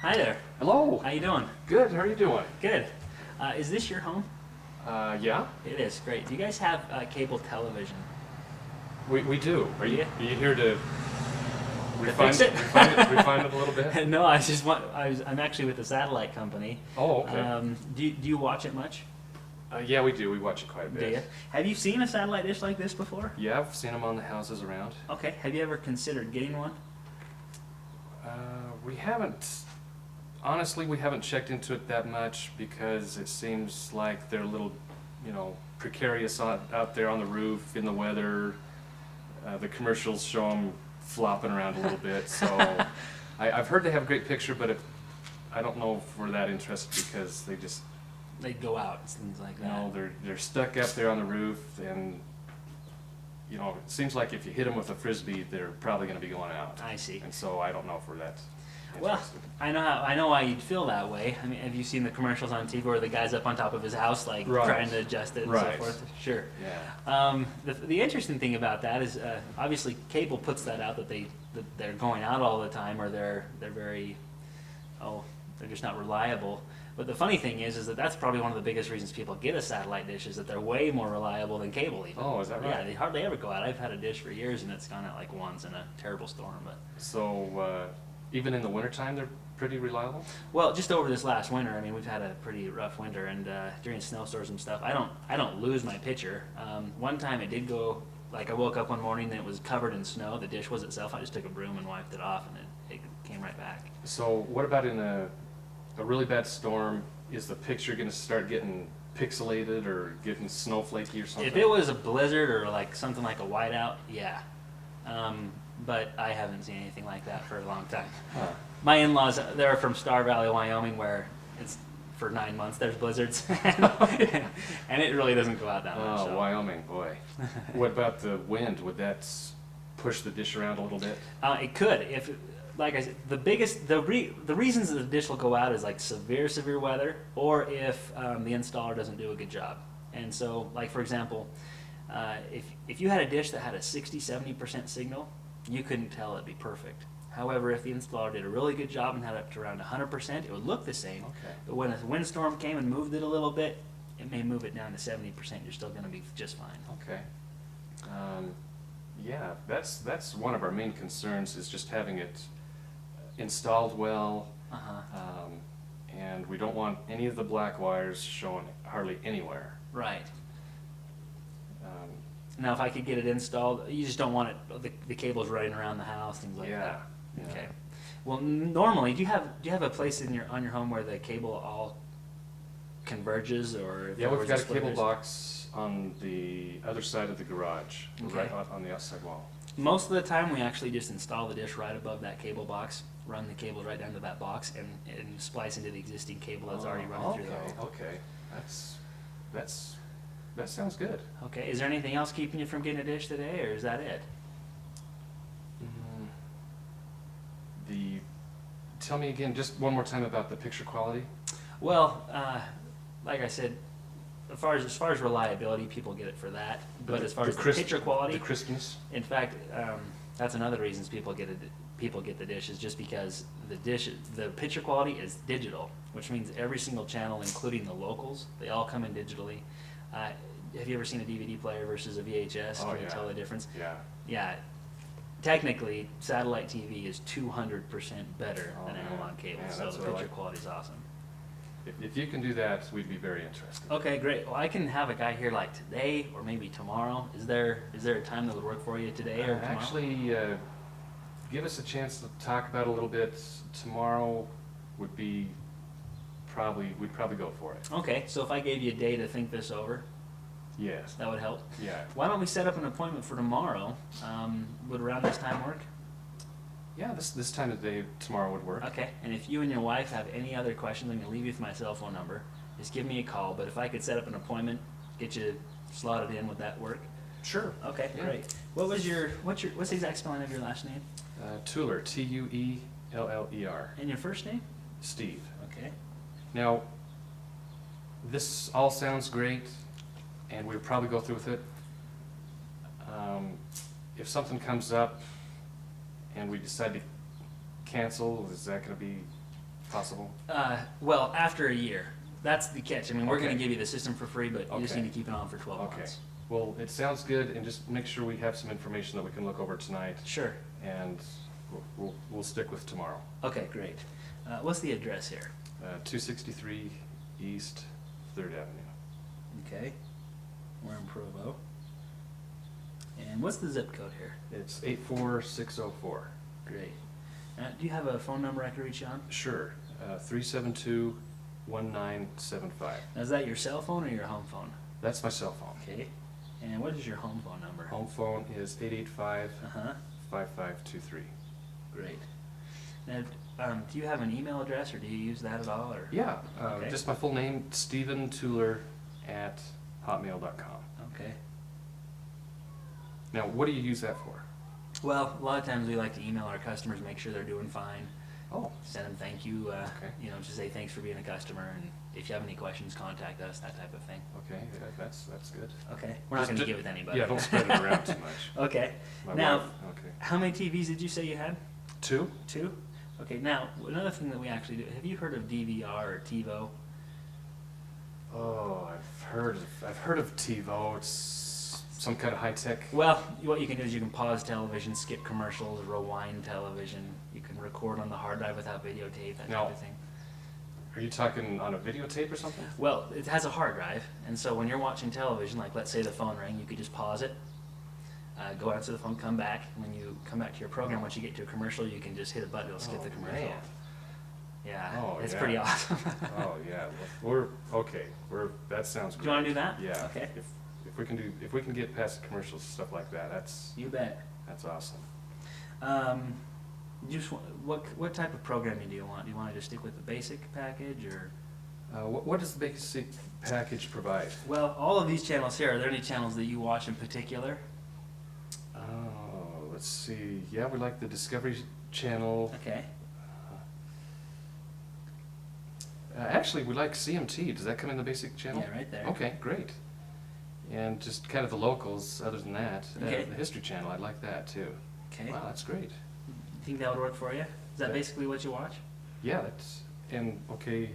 Hi there. Hello. How you doing? Good. How are you doing? Good. Is this your home? Yeah. It is. Great. Do you guys have cable television? We do. Are you here to refine fix it? refine it a little bit? No, I'm actually with a satellite company. Oh, okay. Do you watch it much? Yeah, we do. We watch it quite a bit. Do you? Have you seen a satellite dish like this before? Yeah, I've seen them on the houses around. Okay. Have you ever considered getting one? We haven't. Honestly, we haven't checked into it that much because it seems like they're a little, precarious out there on the roof in the weather. The commercials show them flopping around a little bit, so I've heard they have a great picture, but I don't know if we're that interested because They go out and things like that. they're stuck up there on the roof, and it seems like if you hit them with a frisbee, they're probably going to be going out. I see. And so I don't know if we're that Well, interested. I know why you'd feel that way. I mean, have you seen the commercials on TV where the guy's up on top of his house, like Right. trying to adjust it and Right. so forth? Sure. Yeah. The interesting thing about that is, obviously, cable puts that out that they're going out all the time, or they're very, they're just not reliable. But the funny thing is that that's probably one of the biggest reasons people get a satellite dish, is that they're way more reliable than cable even. Oh, is that right? Yeah, they hardly ever go out. I've had a dish for years and it's gone out like once in a terrible storm. But So even in the wintertime, they're pretty reliable? well, just over this last winter, I mean, we've had a pretty rough winter, and during snowstorms and stuff, I don't lose my pitcher. One time it did go, like I woke up one morning and it was covered in snow. The dish was itself. I just took a broom and wiped it off, and it came right back. So what about in a really bad storm? Is the picture going to start getting pixelated or getting snowflakey or something? If it was a blizzard or like something like a whiteout, yeah. But I haven't seen anything like that for a long time. Huh. My in-laws, they're from Star Valley, Wyoming, where it's for 9 months there's blizzards, and it really doesn't go out that much. Oh, So. Wyoming, boy. What about the wind? Would that push the dish around a little bit? It could, if, like I said, the reasons that the dish will go out is like severe weather, or if the installer doesn't do a good job. And so, like for example, if you had a dish that had a 60-70% signal, you couldn't tell it'd be perfect. However, if the installer did a really good job and had it up to around 100%, it would look the same. Okay. But when a windstorm came and moved it a little bit, it may move it down to 70%. You're still going to be just fine. Okay. Yeah, that's one of our main concerns, is just having it installed well, and we don't want any of the black wires showing hardly anywhere. Right. Now, if I could get it installed, you just don't want it, the cables running around the house, things like Yeah. that. Yeah. Okay. Well, normally, do you have a place on your home where the cable all converges, or if Yeah, there we've was got a cable splitters? box on the other side of the garage, Okay. right on the outside wall. Most of the time, we actually just install the dish right above that cable box, run the cable right down to that box, and splice into the existing cable that's already running through there. Okay. That sounds good. Okay. Is there anything else keeping you from getting a dish today, or is that it? Tell me again, just one more time, about the picture quality. Well, like I said, as far as reliability, people get it for that. But as far as the picture quality, the crispness. in fact, that's another reason people get the dish, is just because the picture quality is digital, which means every single channel, including the locals, they all come in digitally. Have you ever seen a DVD player versus a VHS? Oh, Can you yeah. tell the difference? Yeah. Yeah. Technically, satellite TV is 200% better Oh, than man. analog cable, Man, so that's the what I picture like. quality is awesome. If you can do that, we'd be very interested. Okay, great. Well, I can have a guy here like today or maybe tomorrow. Is there a time that would work for you today or tomorrow? Actually, give us a chance to talk about it a little bit. Tomorrow would be we'd probably go for it. Okay, so if I gave you a day to think this over, Yes. that would help. Yeah. Why don't we set up an appointment for tomorrow? Would around this time work? Yeah, this time of day tomorrow would work. Okay, and if you and your wife have any other questions, I'm going to leave you with my cell phone number. Just give me a call, but if I could set up an appointment, get you slotted in, would that work? Sure. Okay, Yeah. great. What's the exact spelling of your last name? Tueller, Tueller. And your first name? Steve. Okay. Now, this all sounds great, and we'll probably go through with it. If something comes up and we decide to cancel, is that going to be possible? Well, after a year. That's the catch. I mean, we're Okay. going to give you the system for free, but you just Okay. need to keep it on for 12 Okay. months. Well, it sounds good, and just make sure we have some information that we can look over tonight, Sure. and we'll stick with tomorrow. Okay, great. What's the address here? 263 East 3rd Avenue. Okay. We're in Provo. And what's the zip code here? It's 84604. Great. Do you have a phone number I can reach you on? Sure. 372-1975. Now, is that your cell phone or your home phone? That's my cell phone. Okay. And what is your home phone number? Home phone is 885-5523. Uh-huh. Great. Now, do you have an email address, or do you use that at all? Or? Yeah, Okay. just my full name, Stephen Tuller at hotmail.com. Okay. Now, what do you use that for? Well, a lot of times we like to email our customers, make sure they're doing fine, Oh, send them thank you, Okay. you know, just say thanks for being a customer, and if you have any questions, contact us, that type of thing. okay, yeah, that's good. Okay. We're not Just going to d- give it to anybody. Yeah, don't spread it around too much. Okay. My Now, wife, okay. how many TVs did you say you had? 2? 2? Okay, now, another thing that we actually do, have you heard of DVR or TiVo? Oh, I've heard of TiVo. It's some kind of high tech. Well, what you can do is you can pause television, skip commercials, rewind television. You can record on the hard drive without videotape, that Now- type of thing. Are you talking on a videotape or something? Well, it has a hard drive, and so when you're watching television, like let's say the phone rang, you could just pause it, go answer the phone, come back. When you come back to your program, once you get to a commercial, you can just hit a button, it'll skip Oh, the commercial. man. Yeah, Oh, it's yeah. pretty awesome. Oh yeah, we're okay. That sounds Do great. you wanna do that? Yeah. Okay. If we can get past the commercials stuff like that, that's You bet. awesome. What type of programming do you want? Do you want to just stick with the basic package, or? What does the basic package provide? Well, all of these channels here, are there any channels that you watch in particular? Oh, let's see. Yeah, we like the Discovery Channel. Okay. Actually, we like CMT. Does that come in the basic channel? Yeah, right there. Okay, great. And just kind of the locals, other than that. Okay. The History Channel, I'd like that too. Okay. Wow, that's great. You think that would work for you? Is that Yeah. basically what you watch? Yeah, that's, and okay,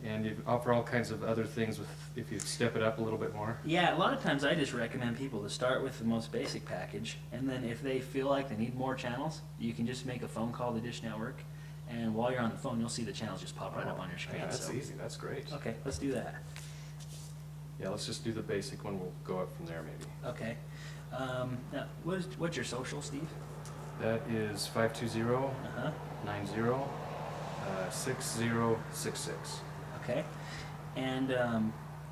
and you offer all kinds of other things with, if you step it up a little bit more. Yeah, a lot of times I just recommend people to start with the most basic package, and then if they feel like they need more channels, you can just make a phone call to Dish Network, and while you're on the phone, you'll see the channels just pop right up on your screen. Yeah, that's so. easy, that's great. Okay, let's do that. Yeah, let's just do the basic one, we'll go up from there maybe. Okay. Now, what's your social, Steve? That is 520-90-6066. Okay. And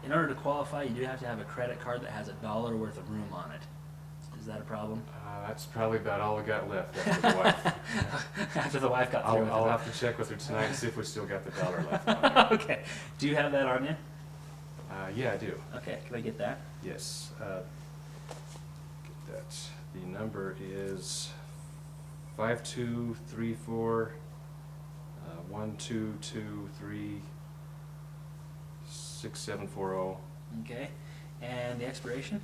in order to qualify, you do have to have a credit card that has $1 worth of room on it. Is that a problem? That's probably about all we got left after the wife. After the wife got through with I'll it. have to check with her tonight and see if we still got the dollar left on there. Okay. Do you have that on you? Yeah, I do. Okay. Can I get that? Yes. Get that. The number is 5234 1223 6740. Okay. And the expiration?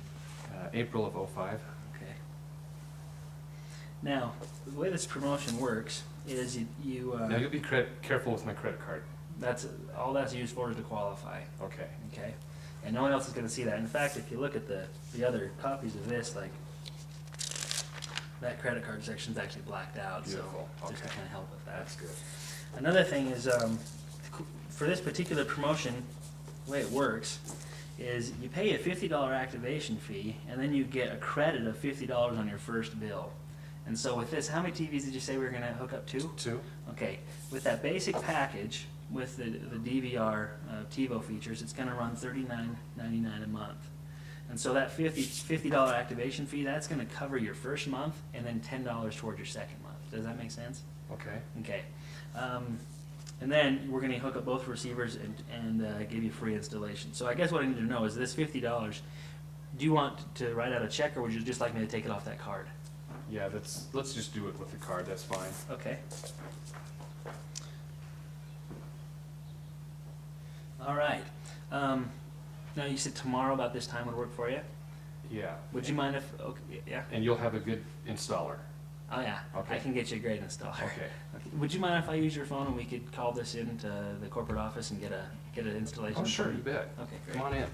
April of 05. Okay. Now, the way this promotion works is you Now you'll be careful with my credit card. that's all that's used for is to qualify. Okay. Okay. And no one else is going to see that. In fact, if you look at the other copies of this, like that credit card section is actually blacked out. Beautiful. So just to Okay. kind of help with that. That's good. Another thing is, for this particular promotion, the way it works is you pay a $50 activation fee, and then you get a credit of $50 on your first bill. And so with this, how many TVs did you say we were going to hook up to? 2. Okay, with that basic package, with the DVR TiVo features, it's going to run $39.99 a month. And so that $50 activation fee, that's going to cover your first month and then $10 towards your second month. Does that make sense? Okay. Okay. And then we're going to hook up both receivers and give you free installation. So I guess what I need to know is this $50, do you want to write out a check, or would you just like me to take it off that card? Yeah, let's just do it with the card. That's fine. Okay. All right. Now you said tomorrow about this time would work for you? Yeah. Would you mind if, okay, yeah? And you'll have a good installer. Oh yeah, Okay. I can get you a great installer. Okay. Would you mind if I use your phone and we could call this into the corporate office and get an installation? Oh, sure, for you bet. Okay, great. Come on in.